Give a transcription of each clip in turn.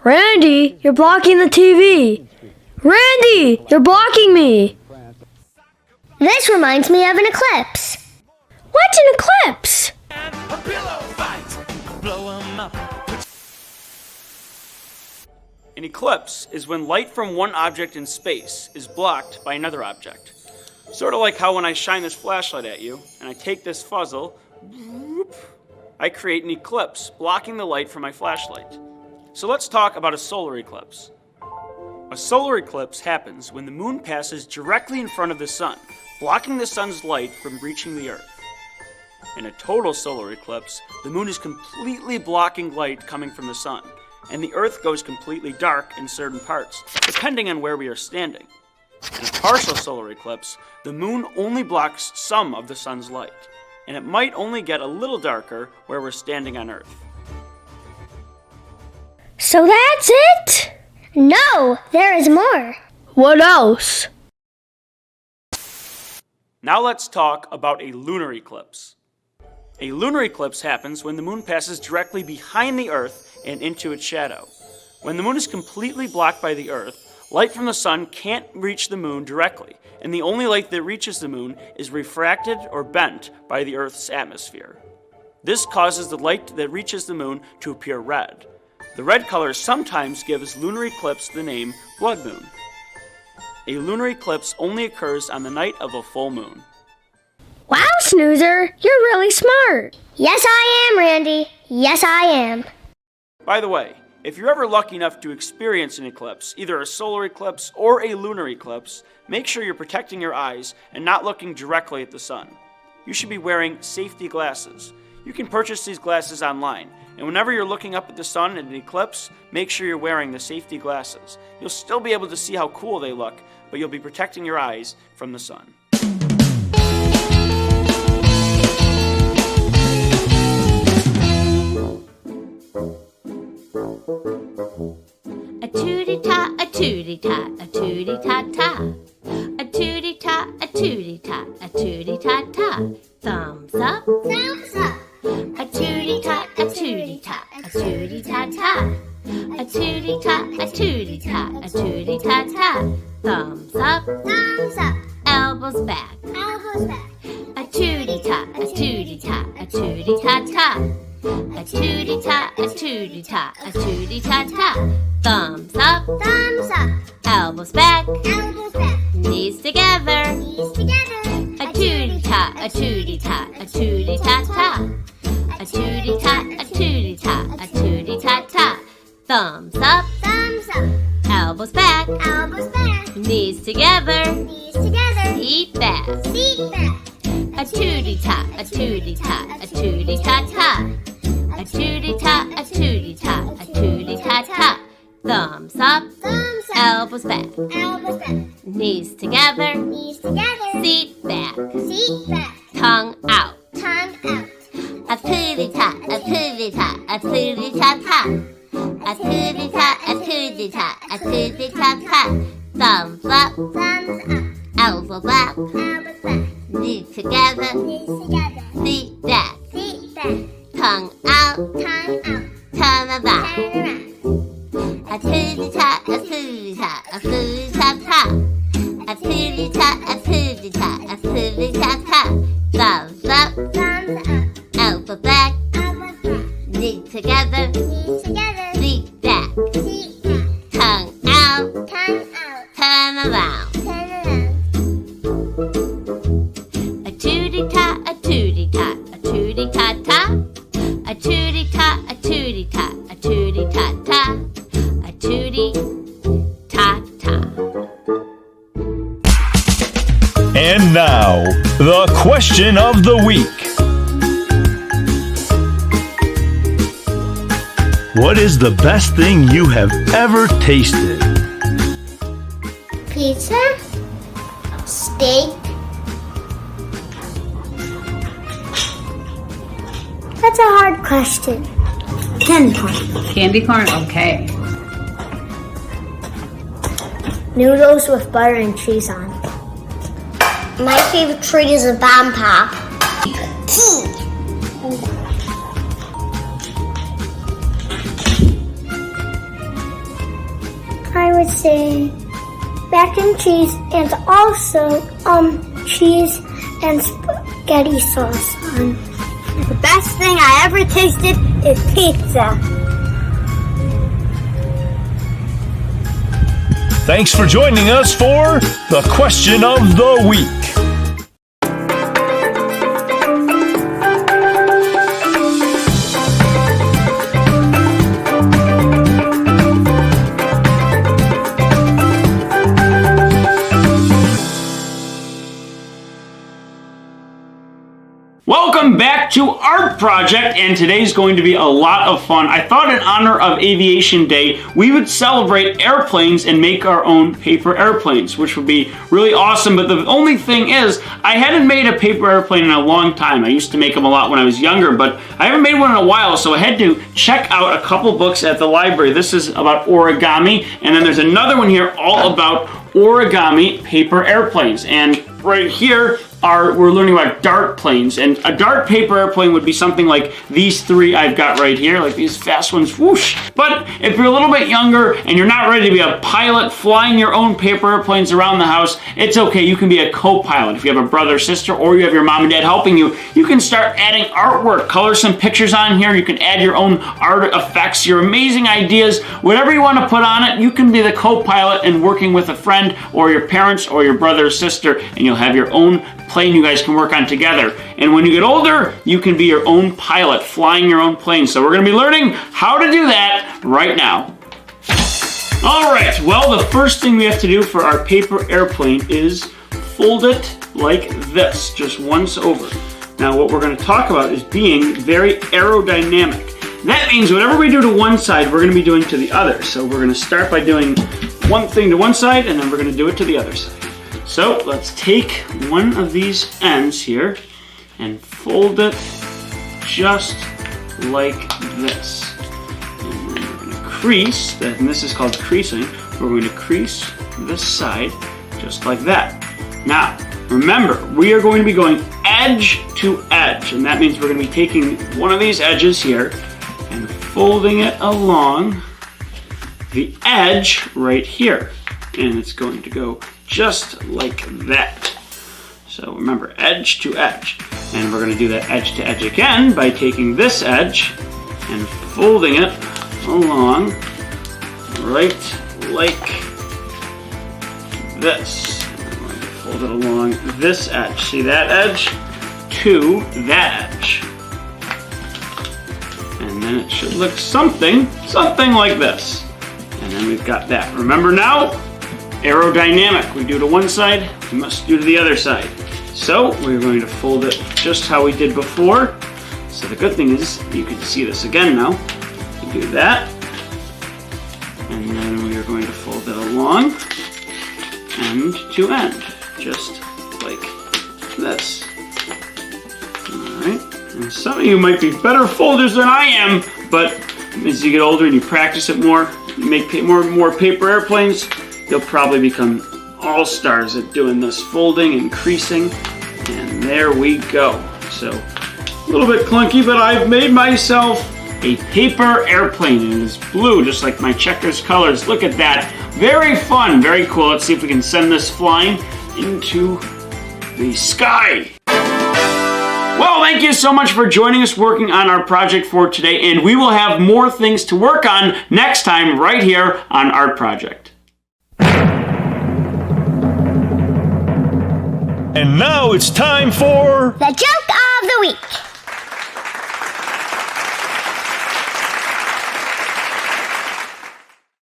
Randy, you're blocking the TV. Randy, you're blocking me. This reminds me of an eclipse. What's an eclipse? An eclipse is when light from one object in space is blocked by another object. Sort of like how when I shine this flashlight at you and I take this fuzzle, I create an eclipse blocking the light from my flashlight. So let's talk about a solar eclipse. A solar eclipse happens when the moon passes directly in front of the sun, blocking the sun's light from reaching the earth. In a total solar eclipse, the moon is completely blocking light coming from the sun, and the earth goes completely dark in certain parts, depending on where we are standing. In a partial solar eclipse, the moon only blocks some of the sun's light, and it might only get a little darker where we're standing on Earth. So that's it? No, there is more. What else? Now let's talk about a lunar eclipse. A lunar eclipse happens when the moon passes directly behind the Earth and into its shadow. When the moon is completely blocked by the Earth, light from the sun can't reach the moon directly, and the only light that reaches the moon is refracted or bent by the Earth's atmosphere. This causes the light that reaches the moon to appear red. The red color sometimes gives lunar eclipse the name blood moon. A lunar eclipse only occurs on the night of a full moon. Wow, Snoozer, you're really smart. Yes, I am, Randy. Yes, I am. By the way, if you're ever lucky enough to experience an eclipse, either a solar eclipse or a lunar eclipse, make sure you're protecting your eyes and not looking directly at the sun. You should be wearing safety glasses. You can purchase these glasses online, and whenever you're looking up at the sun in an eclipse, make sure you're wearing the safety glasses. You'll still be able to see how cool they look, but you'll be protecting your eyes from the sun. A tootie-ta, a tootie-ta, a tootie-ta-ta. A tootie-ta, a tootie-ta, a tootie-ta-ta. Thumbs up, Thumbs up. a tootie-ta, a tootie-ta, a tootie-ta-ta. A tootie-ta, a tootie-ta, a tootie-ta-ta. Thumbs up, Thumbs up. elbows back. Elbows back. A tootie-ta, a tootie-ta, a tootie-ta-ta. A tootie-ta, a tootie-ta, a tootie-ta-ta. Thumbs up, Thumbs up. elbows back, Elbows back. knees together. Knees together. A tootie-ta, a tootie-ta, a tootie-ta-ta. A tootie-ta, a tootie-ta, a tootie-ta-ta. Thumbs up, Thumbs up. elbows back, Elbows back. knees together. Knees together. Feet back. Feet back. A tootie-ta, a tootie-ta, a tootie-ta-ta. A tootie-ta, a tootie-ta, a tootie-ta-ta. Thumbs up, Thumbs up. elbows back, Elbows back. knees together. Knees together. Seat back, Seat back. tongue out. Tongue out. A tootie-ta, a tootie-ta, a tootie-ta-ta. A tootie-ta, a tootie-ta, a tootie-ta-ta. Thumbs up, Thumbs up. elbows back, Elbows back. knees together. Knees together. Feet back, Feet back. tongue out. Tongue out. Turn around. Turn around. A tootie-ta, a tootie-ta, a tootie-ta-ta. A tootie-ta, a tootie-ta, a tootie-ta-ta. Thumbs up, Thumbs up. elbow back, Elbows back. knees together. Knees together. Feet back, Feet back. tongue out. Tongue out. Turn around. Turn around. A tootie-ta, a tootie-ta, a tootie-ta-ta. A tootie-ta, a tootie-ta, a tootie-ta-ta. A tootie-ta-ta. And now, the question of the week. What is the best thing you have ever tasted? Pizza. Steak. That's a hard question. Candy corn. Candy corn? Okay. Noodles with butter and cheese on. My favorite treat is a bomb pop. Tea. would say mac and cheese and also cheese and spaghetti sauce on. The best thing I ever tasted is pizza. Thanks for joining us for the Question of the Week. Welcome back to Art Project, and today's going to be a lot of fun. I thought in honor of Aviation Day, we would celebrate airplanes and make our own paper airplanes, which would be really awesome. But the only thing is, I hadn't made a paper airplane in a long time. I used to make them a lot when I was younger, but I haven't made one in a while, so I had to check out a couple books at the library. This is about origami, and then there's another one here all about origami paper airplanes. And right here we're learning about dart planes, and a dart paper airplane would be something like these three I've got right here, like these fast ones, whoosh. But if you're a little bit younger and you're not ready to be a pilot flying your own paper airplanes around the house, it's okay, you can be a co-pilot. If you have a brother or sister, or you have your mom and dad helping you, you can start adding artwork, color some pictures on here, you can add your own art effects, your amazing ideas, whatever you want to put on it, you can be the co-pilot and working with a friend or your parents or your brother or sister, and you'll have your own plane you guys can work on together. And when you get older, you can be your own pilot, flying your own plane. So we're going to be learning how to do that right now. All right, well, the first thing we have to do for our paper airplane is fold it like this, just once over. Now, what we're going to talk about is being very aerodynamic. That means whatever we do to one side, we're going to be doing to the other. So we're going to start by doing one thing to one side, and then we're going to do it to the other side. So let's take one of these ends here and fold it just like this. And then we're going to crease, and this is called creasing. We're going to crease this side just like that. Now, remember, we are going to be going edge to edge, and that means we're going to be taking one of these edges here and folding it along the edge right here. And it's going to go just like that. So remember, edge to edge. And we're going to do that edge to edge again by taking this edge and folding it along right like this. And we're going to fold it along this edge. See that edge to that edge. And then it should look something like this. And then we've got that. Remember now, aerodynamic. We do to one side, we must do to the other side. So we're going to fold it just how we did before. So the good thing is you can see this again now. You do that, and then we are going to fold it along end to end, just like this. Alright, and some of you might be better folders than I am, but as you get older and you practice it more, you make more paper airplanes, you'll probably become all-stars at doing this folding and creasing. And there we go. So, a little bit clunky, but I've made myself a paper airplane. And it's blue, just like my checkers colors. Look at that. Very fun, very cool. Let's see if we can send this flying into the sky. Well, thank you so much for joining us working on our project for today, and we will have more things to work on next time right here on Art Project. And now it's time for The joke of the week.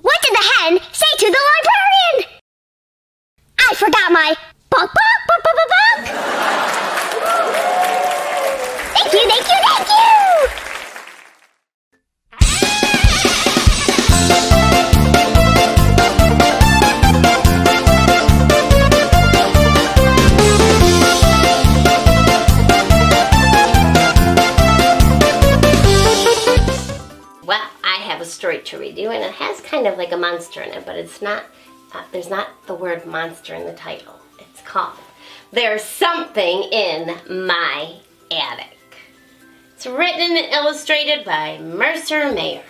What did the hen say to the librarian? I forgot my bonk, bonk, bonk, bonk, bonk, bonk. Thank you, thank you, thank you! Well, I have a story to read you, and it has kind of like a monster in it, but it's not, there's not the word monster in the title. It's called There's Something in My Attic. It's written and illustrated by Mercer Mayer.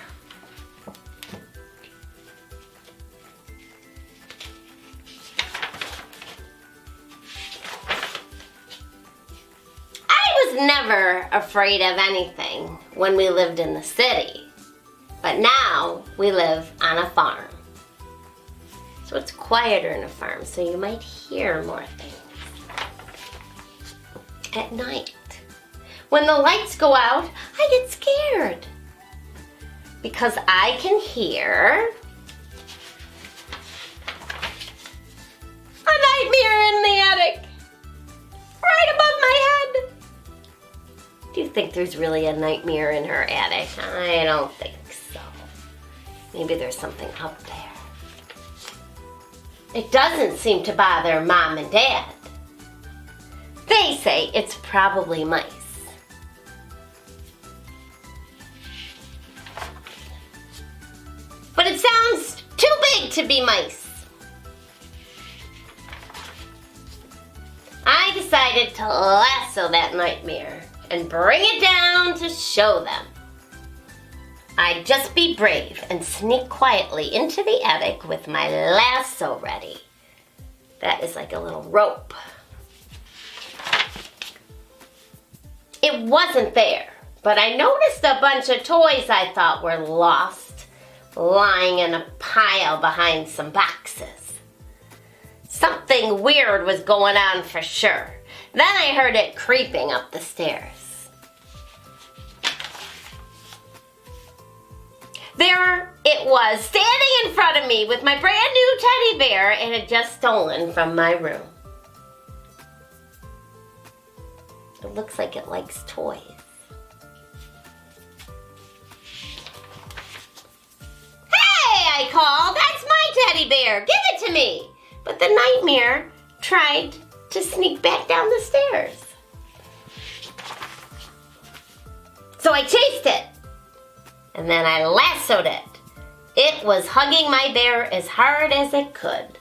never afraid of anything when we lived in the city. But now we live on a farm. So it's quieter in a farm, so you might hear more things. At night, when the lights go out, I get scared. Because I can hear a nightmare in the attic. Right above my head. Do you think there's really a nightmare in her attic? I don't think so. Maybe there's something up there. It doesn't seem to bother Mom and Dad. They say it's probably mice. But it sounds too big to be mice. I decided to lasso that nightmare and bring it down to show them. I'd just be brave and sneak quietly into the attic with my lasso ready. That is like a little rope. It wasn't there, but I noticed a bunch of toys I thought were lost, lying in a pile behind some boxes. Something weird was going on for sure. Then I heard it creeping up the stairs. There it was, standing in front of me with my brand new teddy bear it had just stolen from my room. It looks like it likes toys. Hey, I called, that's my teddy bear, give it to me. But the nightmare tried to sneak back down the stairs. So I chased it. And then I lassoed it. It was hugging my bear as hard as it could.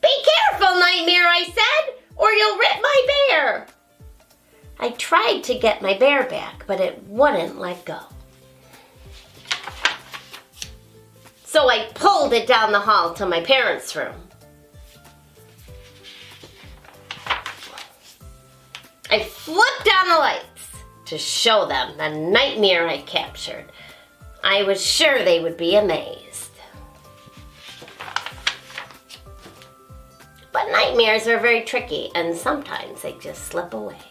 Be careful, Nightmare, I said, or you'll rip my bear. I tried to get my bear back, but it wouldn't let go. So I pulled it down the hall to my parents' room. I flipped on the lights to show them the nightmare I captured. I was sure they would be amazed. But nightmares are very tricky, and sometimes they just slip away.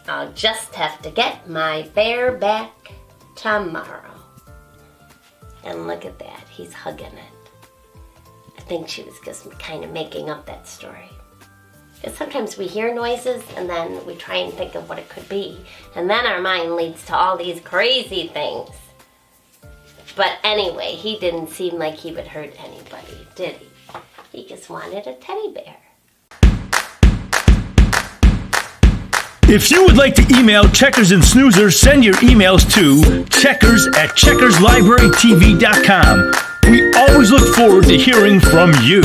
I'll just have to get my bear back tomorrow. And look at that, he's hugging it. I think she was just kind of making up that story. Because sometimes we hear noises and then we try and think of what it could be. And then our mind leads to all these crazy things. But anyway, he didn't seem like he would hurt anybody, did he? He just wanted a teddy bear. If you would like to email Checkers and Snoozers, send your emails to checkers@checkerslibrarytv.com. We always look forward to hearing from you.